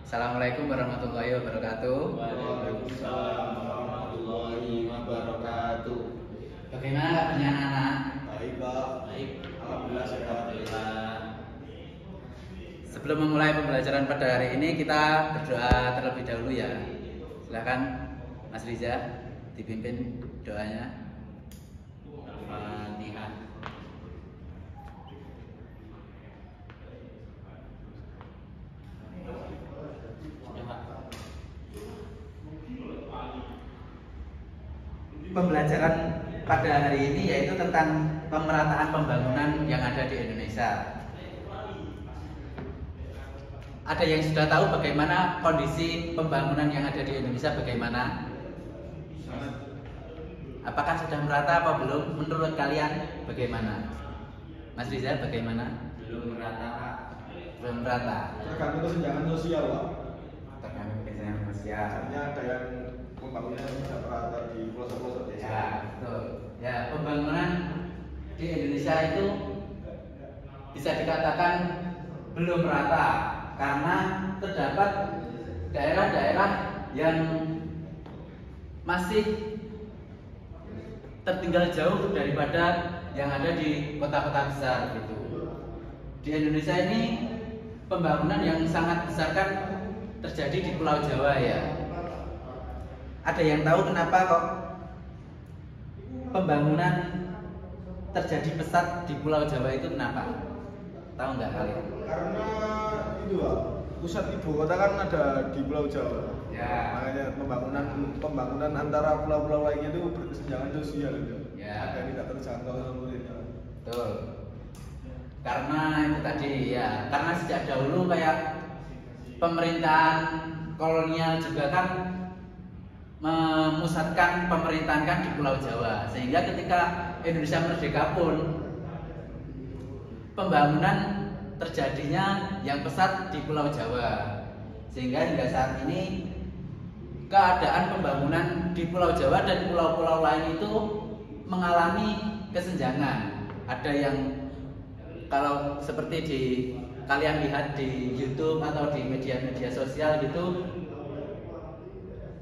Assalamualaikum warahmatullahi wabarakatuh. Waalaikumsalam warahmatullahi wabarakatuh. Bagaimana kabarnya anak-anak? Baik, Pak. Baik. Alhamdulillah sehat. Alhamdulillah. Sebelum memulai pembelajaran pada hari ini, kita berdoa terlebih dahulu ya. Silakan Mas Riza dipimpin doanya. Al-Fatihah. Pembelajaran pada hari ini yaitu tentang pemerataan pembangunan yang ada di Indonesia. Ada yang sudah tahu bagaimana kondisi pembangunan yang ada di Indonesia bagaimana? Apakah sudah merata apa belum? Menurut kalian bagaimana? Mas Riza bagaimana? Belum merata, Pak. Belum merata. Tergantung kesenjangan sosial, Pak. Tergantung kesenjangan sosial. Misalnya ada yang pembangunannya tidak merata di pelosok-pelosok desa. Ya, betul. Ya, pembangunan di Indonesia itu bisa dikatakan belum merata karena terdapat daerah-daerah yang masih tertinggal jauh daripada yang ada di kota-kota besar gitu. Di Indonesia ini pembangunan yang sangat besar kan terjadi di Pulau Jawa ya. Ada yang tahu kenapa kok pembangunan terjadi pesat di Pulau Jawa itu kenapa? Tahu nggak kalian? Karena itu, Pak, pusat ibu kota kan ada di Pulau Jawa. Ya. Makanya pembangunan antara pulau-pulau lainnya itu berkesenjangan sosial gitu. Ya. Ada yang tidak terjangkau seluruhnya. Betul. Karena itu tadi ya, karena sejak dahulu kayak pemerintahan kolonial juga kan memusatkan pemerintahan kan di Pulau Jawa, sehingga ketika Indonesia merdeka pun pembangunan terjadinya yang pesat di Pulau Jawa, sehingga hingga saat ini keadaan pembangunan di Pulau Jawa dan pulau-pulau lain itu mengalami kesenjangan. Ada yang kalau seperti di kalian lihat di YouTube atau di media-media sosial gitu,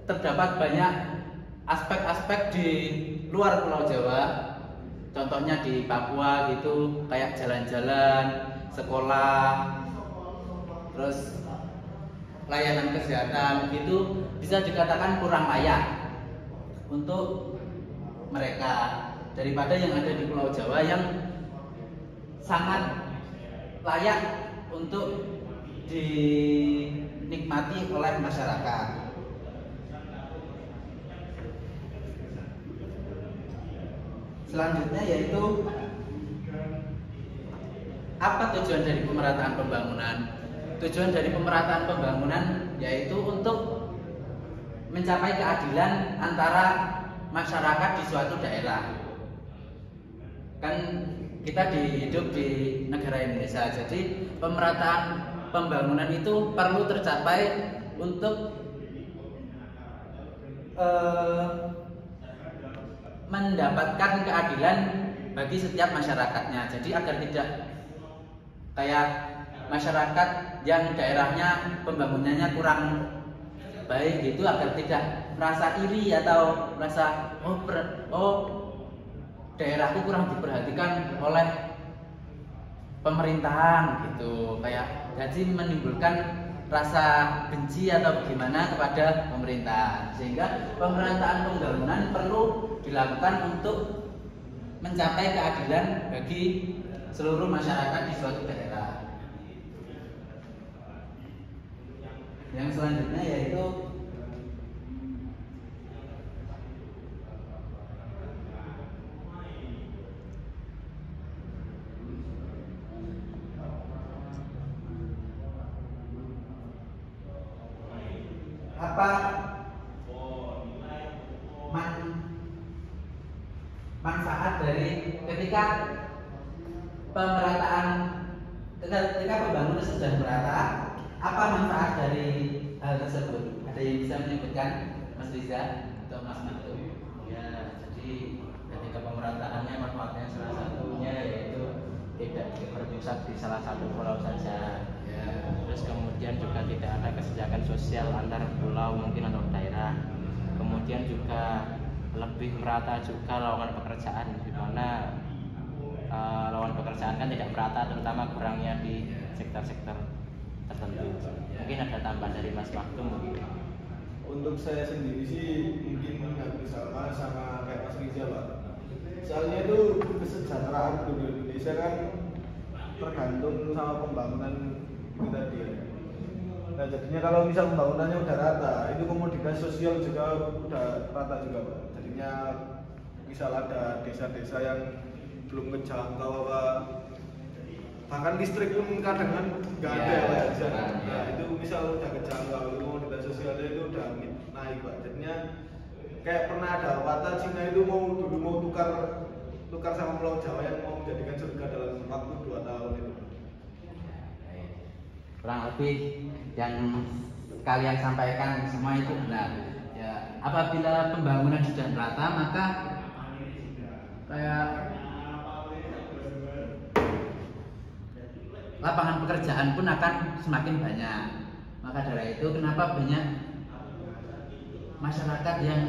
terdapat banyak aspek-aspek di luar Pulau Jawa. Contohnya di Papua gitu, kayak jalan-jalan, sekolah, terus layanan kesehatan gitu bisa dikatakan kurang layak untuk mereka daripada yang ada di Pulau Jawa yang sangat layak untuk dinikmati oleh masyarakat. Selanjutnya yaitu apa tujuan dari pemerataan pembangunan? Tujuan dari pemerataan pembangunan yaitu untuk mencapai keadilan antara masyarakat di suatu daerah. Kan kita hidup di negara Indonesia, jadi pemerataan pembangunan itu perlu tercapai untuk mendapatkan keadilan bagi setiap masyarakatnya. Jadi agar tidak kayak masyarakat yang daerahnya pembangunannya kurang baik gitu, agar tidak merasa iri atau merasa daerahku kurang diperhatikan oleh pemerintahan gitu, kayak jadi menimbulkan rasa benci atau gimana kepada pemerintah, sehingga pemerataan pembangunan perlu dilakukan untuk mencapai keadilan bagi seluruh masyarakat di suatu daerah. Yang selanjutnya yaitu apa manfaat dari ketika pembangunan sudah merata, apa manfaat dari hal tersebut? Ada yang bisa menyebutkan, Mas Riza atau Mas Matul? Ya, jadi ketika pemerataannya manfaatnya salah satunya yaitu tidak berpusat di salah satu pulau saja. Ya. Terus kemudian juga tidak ada kesenjangan meningkatkan sosial antar pulau mungkin atau daerah. Kemudian juga lebih merata juga lowongan pekerjaan, di mana lowongan pekerjaan kan tidak merata, terutama kurangnya di sektor-sektor tertentu. Mungkin ada tambahan dari Mas Maktum mungkin. Untuk saya sendiri sih mungkin hampir sama kayak Mas Riza, Pak. Soalnya itu kesejahteraan penduduk Indonesia kan tergantung sama pembangunan itu tadi ya. Nah jadinya kalau misal pembangunannya udah rata, itu komoditas sosial juga udah rata juga, Pak. Jadinya misal ada desa-desa yang belum kejangkau apa, bahkan listrik pun kadang kan nggak ada ya, Pak, di sana. Nah itu misal udah kejangkau, komoditas sosialnya itu udah naik, Pak. Jadinya kayak pernah ada pepatah Cina itu dulu mau tukar sama Pulau Jawa yang mau menjadikan surga dalam waktu 2 tahun itu. Kurang lebih yang kalian sampaikan semua itu benar. Ya, apabila pembangunan sudah merata, maka kayak lapangan pekerjaan pun akan semakin banyak. Maka dari itu kenapa banyak masyarakat yang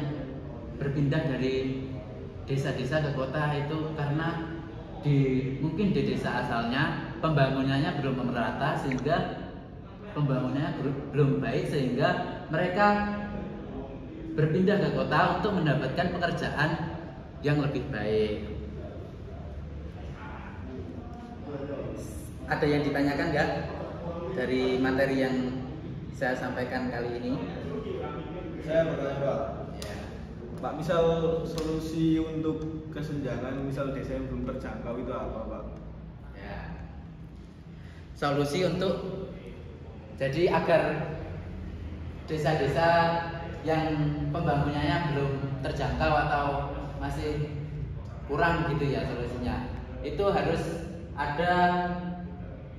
berpindah dari desa-desa ke kota itu karena mungkin di desa asalnya pembangunannya belum merata, sehingga pembangunannya belum baik, sehingga mereka berpindah ke kota untuk mendapatkan pekerjaan yang lebih baik. Ada yang ditanyakan nggak dari materi yang saya sampaikan kali ini? Saya bertanya, Pak. Pak, misal solusi untuk kesenjangan misal desa yang belum terjangkau itu apa, Pak? Ya. Solusi untuk jadi agar desa-desa yang pembangunannya belum terjangkau atau masih kurang gitu ya solusinya. Itu harus ada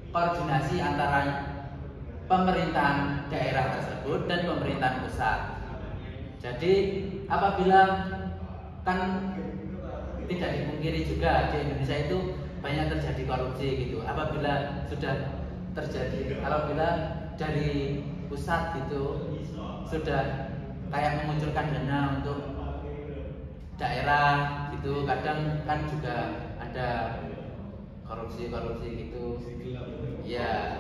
koordinasi antara pemerintahan daerah tersebut dan pemerintahan pusat. Jadi apabila kan tidak dipungkiri juga di Indonesia itu banyak terjadi korupsi gitu. Apabila dari pusat gitu sudah kayak mengucurkan dana untuk daerah gitu, kadang kan juga ada korupsi gitu. Ya,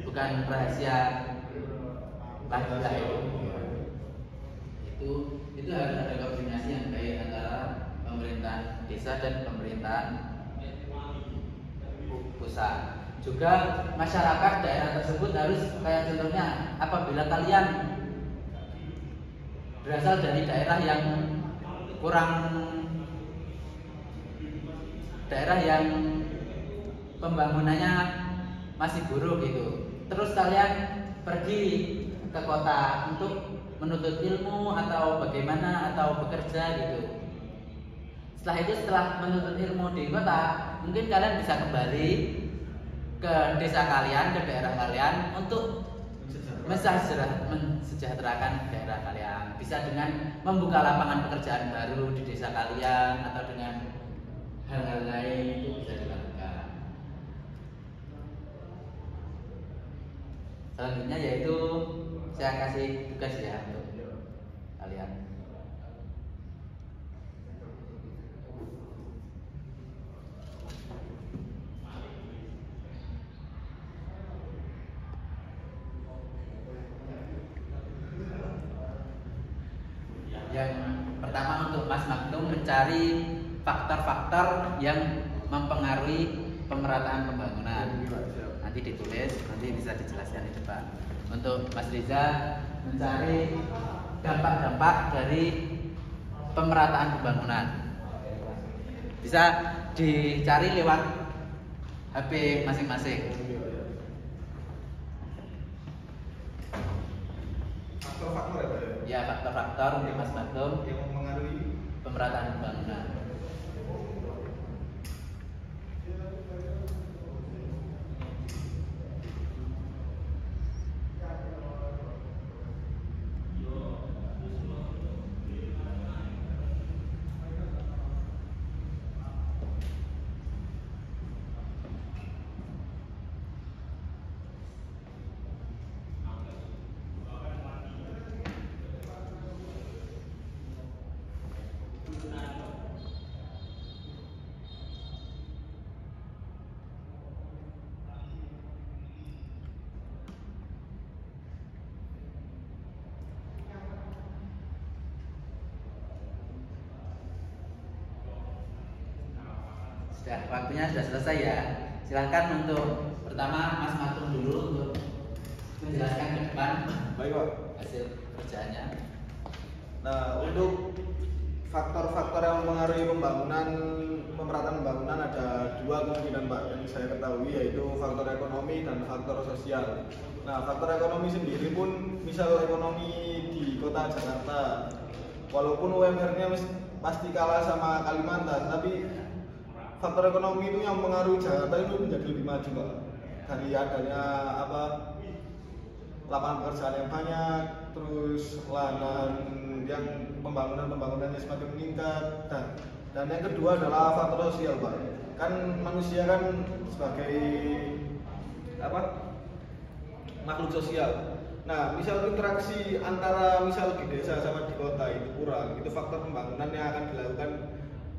bukan rahasia lagi lah itu harus ada koordinasi yang baik antara pemerintahan desa dan pemerintahan pusat. Juga masyarakat daerah tersebut harus kayak contohnya, apabila kalian berasal dari daerah yang pembangunannya masih buruk gitu, terus kalian pergi ke kota untuk menuntut ilmu atau bagaimana atau bekerja gitu. Setelah menuntut ilmu di kota, mungkin kalian bisa kembali ke desa kalian, ke daerah kalian untuk mensejahterakan daerah kalian. Bisa dengan membuka lapangan pekerjaan baru di desa kalian atau dengan hal-hal lain itu bisa dilakukan. Selanjutnya yaitu saya kasih tugas ya untuk kalian. Yang pertama untuk Mas Maktum mencari faktor-faktor yang mempengaruhi pemerataan pembangunan. Nanti ditulis, nanti bisa dijelaskan di depan. Untuk Mas Riza mencari dampak-dampak dari pemerataan pembangunan. Bisa dicari lewat HP masing-masing. Faktor-faktor ya, Pak? Ya, faktor-faktor untuk Mas Maktum yang mempengaruhi pemerataan pembangunan. Ya, waktunya sudah selesai ya. Silahkan untuk pertama Mas Matung dulu untuk menjelaskan ke depan Baik Pak. hasil kerjaannya. Nah, untuk faktor-faktor yang mempengaruhi pemerataan pembangunan ada dua kemungkinan Pak yang saya ketahui, yaitu faktor ekonomi dan faktor sosial. Nah, faktor ekonomi sendiri pun, misal ekonomi di kota Jakarta, walaupun UMR-nya pasti kalah sama Kalimantan, tapi faktor ekonomi itu yang mempengaruhi Jakarta itu menjadi lebih maju Pak. Dari adanya lapangan pekerjaan yang banyak, terus lahan yang pembangunannya semakin meningkat, dan yang kedua adalah faktor sosial Pak. Kan manusia kan sebagai makhluk sosial. Nah, misal interaksi antara misal di desa sama di kota itu kurang, itu faktor pembangunan yang akan dilakukan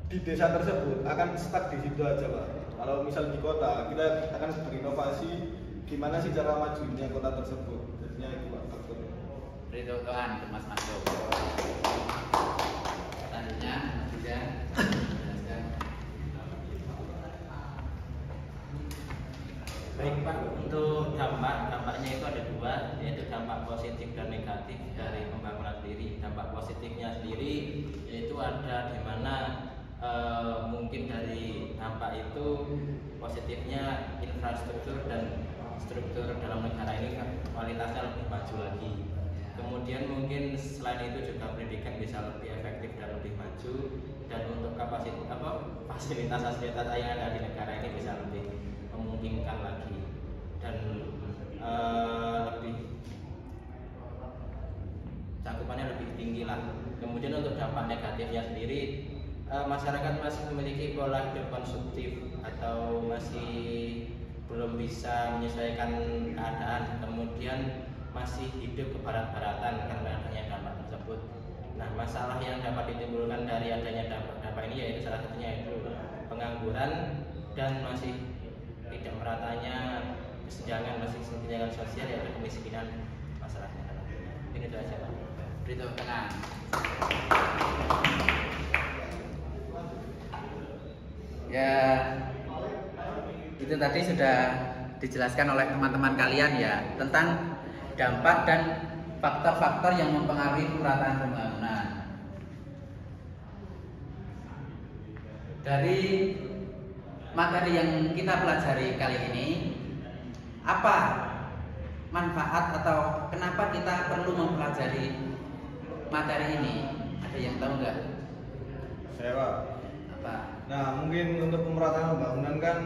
di desa tersebut akan stuck di situ aja Pak. Kalau misal di kota, kita akan berinovasi gimana sih cara majunya kota tersebut. Jadinya itu Pak faktornya. Beri tepuk tangan untuk Mas Matung. Selanjutnya juga jelaskan. Baik Pak, untuk dampaknya itu ada dua, yaitu dampak positif dan negatif dari pembangunan sendiri. Dampak positifnya sendiri yaitu ada di mana mungkin dari dampak itu positifnya infrastruktur dan struktur dalam negara ini kualitasnya lebih maju lagi. Kemudian mungkin selain itu juga pendidikan bisa lebih efektif dan lebih maju, dan untuk fasilitas yang ada di negara ini bisa lebih memungkinkan lagi dan lebih cakupannya lebih tinggi lah. Kemudian untuk dampak negatifnya sendiri, masyarakat masih memiliki pola hidup konsumtif atau masih belum bisa menyesuaikan keadaan, kemudian masih hidup kebarat-baratan karena adanya dampak tersebut. Nah, masalah yang dapat ditimbulkan dari adanya dampak ini yaitu salah satunya itu pengangguran dan masih tidak meratanya kesenjangan sosial, yaitu kemiskinan masalahnya. Ini itu aja Pak. Beri tepuk tangan. Ya, itu tadi sudah dijelaskan oleh teman-teman kalian ya tentang dampak dan faktor-faktor yang mempengaruhi pemerataan pembangunan. Dari materi yang kita pelajari kali ini, apa manfaat atau kenapa kita perlu mempelajari materi ini? Ada yang tahu nggak? Saya Pak. Apa? Nah, mungkin untuk pemerataan pembangunan kan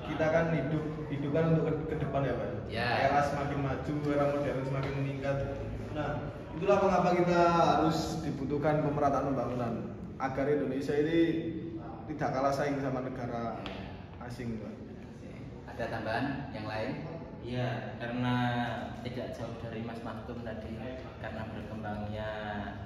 kita kan hidup kan untuk ke depan ya Pak. Ya. Era semakin maju, era modern semakin meningkat. Nah, itulah mengapa kita harus dibutuhkan pemerataan pembangunan agar Indonesia ini tidak kalah saing sama negara asing Pak. Ada tambahan yang lain? Iya, karena tidak jauh dari Mas Matum tadi, karena berkembangnya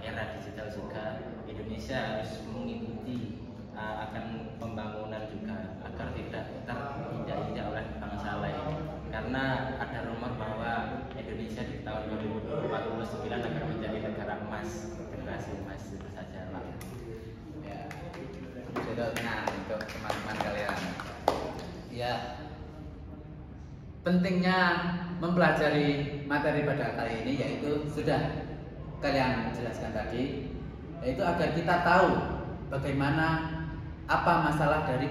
era digital juga, Indonesia harus mengikuti akan pembangunan juga agar tidak terinjak-injak oleh bangsa lain. Karena ada rumor bahwa Indonesia di tahun 2049 akan menjadi negara emas, generasi emas. Itu saja Pak. Ya, itu tenang untuk teman-teman kalian. Ya, pentingnya mempelajari materi pada kali ini yaitu sudah kalian jelaskan tadi, yaitu agar kita tahu bagaimana apa masalah dari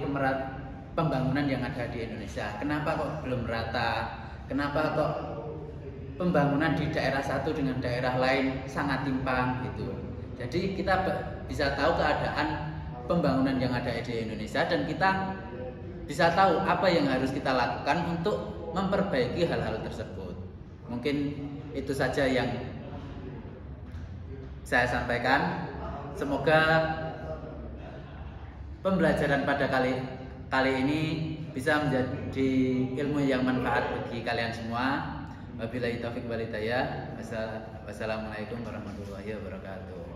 pembangunan yang ada di Indonesia. Kenapa kok belum rata? Kenapa kok pembangunan di daerah satu dengan daerah lain sangat timpang gitu. Jadi kita bisa tahu keadaan pembangunan yang ada di Indonesia dan kita bisa tahu apa yang harus kita lakukan untuk memperbaiki hal-hal tersebut. Mungkin itu saja yang saya sampaikan. Semoga pembelajaran pada kali ini bisa menjadi ilmu yang manfaat bagi kalian semua. Wabillahi taufiq wal hidayah. Wassalamualaikum warahmatullahi wabarakatuh.